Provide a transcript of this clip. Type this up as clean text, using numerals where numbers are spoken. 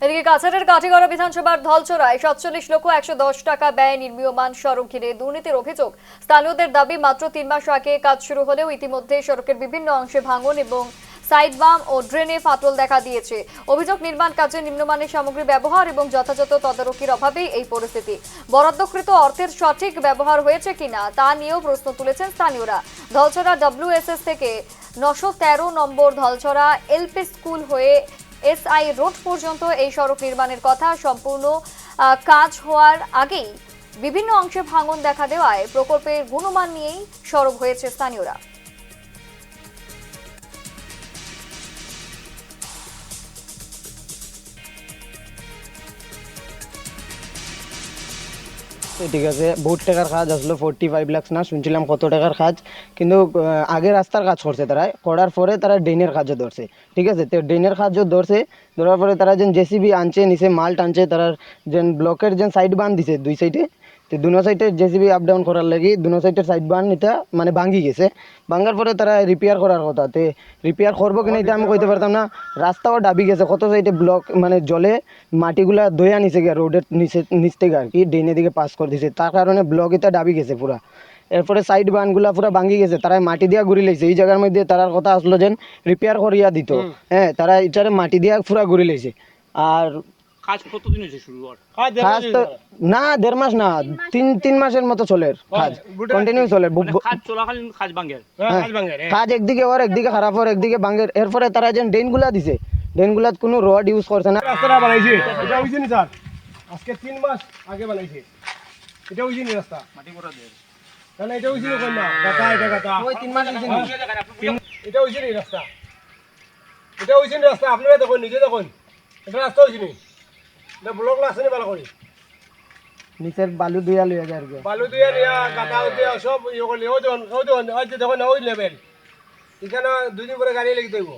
এদিকে কাছাড়ের কাঠিগড়া বিধানসভার ধলচড়ায় ৪৭,১১০ টাকা ব্যয়ে নির্মীয়মান সড়ক ঘিরে দুর্নীতির অভিযোগ। স্থানীয়দের দাবি, মাত্র ৩ মাস আগে কাজ শুরু হলেও ইতিমধ্যে সড়কের বিভিন্ন অংশে ভাঙন এবং সাইড বাম ও ড্রেনে ফাটল দেখা দিয়েছে। অভিযোগ, নির্মাণ কাজে নিম্নমানের সামগ্রী ব্যবহার এবং যথাযথ তদারকির অভাবেই এই পরিস্থিতি। বরাদ্দকৃত অর্থের সঠিক ব্যবহার হয়েছে কিনা তা নিয়েও প্রশ্ন তুলেছেন স্থানীয়রা। ধলচড়া WSS থেকে ৯১৩ নম্বর ধলচড়া এলপি স্কুল হয়ে SI রোড পর্যন্ত এই সড়ক নির্মাণের কথা। সম্পূর্ণ কাজ হওয়ার আগেই বিভিন্ন অংশে ভাঙন দেখা দেওয়ায় প্রকল্পের গুণমান নিয়েই সরব হয়েছে স্থানীয়রা। ঠিক আছে, বহুত টাকার কাজ আসলো, 45 লাখ না শুনছিলাম কত টাকার কাজ, কিন্তু আগে রাস্তার কাজ করছে তারা, করার পরে তারা ড্রেনের কাজও ধরছে। ঠিক আছে, তো ড্রেনের কাজও ধরছে, ধরার পরে তারা যেন JCB আনছে, নিচে মাল টানছে, তারা যেন ব্লকের যেন সাইড বান দিছে দুই সাইডে, তো দুনো সাইডে JCB আপ ডাউন করার লাগি দুনো সাইডের সাইড বান এটা মানে ভাঙি গেছে। ভাঙার পরে তারা রিপেয়ার করার কথা, তে রিপেয়ার করবো কিনা এটা আমি কইতে পারতাম না। রাস্তাও ডাবি গেছে, কত সাইডে ব্লক মানে জলে মাটিগুলা দইয়া নিচে গিয়ে রোডের নিচ থেকে আর কি ড্রেনের দিকে পাস করে দিছে, তার কারণে ব্লক এটা ডাবি গেছে পুরা। এরপরে সাইড বানগুলা পুরা ভাঙি গেছে, তারা মাটি দিয়া ঘুরি লাইছে। এই জায়গার মধ্যে তারার কথা আসলো যেন রিপেয়ার করিয়া দিত, হ্যাঁ, তারা এটারে মাটি দিয়া পুরা ঘুরি লাইছে। আর কাজ কতদিন হয়েছে শুরু হওয়ার? কাজ তো না 1.5 মাস না, 3 মাসের মতো চলে কাজ, কন্টিনিউ চলে। কাজ চলাকালীন কাজ ভাঙে, কাজ একদিকে ওর একদিকে খারাপ ওর একদিকে ভাঙে। এরপরে তারা যেন ড্রেনগুলা দিছে, ড্রেনগুলাত কোনো রড ইউজ করছে না। রাস্তাটা বানাইছে এটা হইছে নি স্যার? আজকে 3 মাস আগে বানাইছে, এটা হইছে নি রাস্তা? মাটি করা দেয় তাহলে এটা হইছে নি কই না? গাতা এটা গাতা ওই 3 মাস হইছে না। এটা হইছে নি রাস্তা? এটা হইছে নি রাস্তা? আপনারা দেখুন, নিজে দেখুন, এটা রাস্তা হইছে নি? না ব্লক লাগছে নি ভালো করে? নিচের বালু দুইয়া লইয়া যায় আর কি। বালু দিয়া নিয়া গাতা দিয়া সব ইয়ে করলে ওই দেখুন ওই যে দেখুন ওই লেভেল, এখানে 2 দিন পরে গাড়ি লেগে দেবো।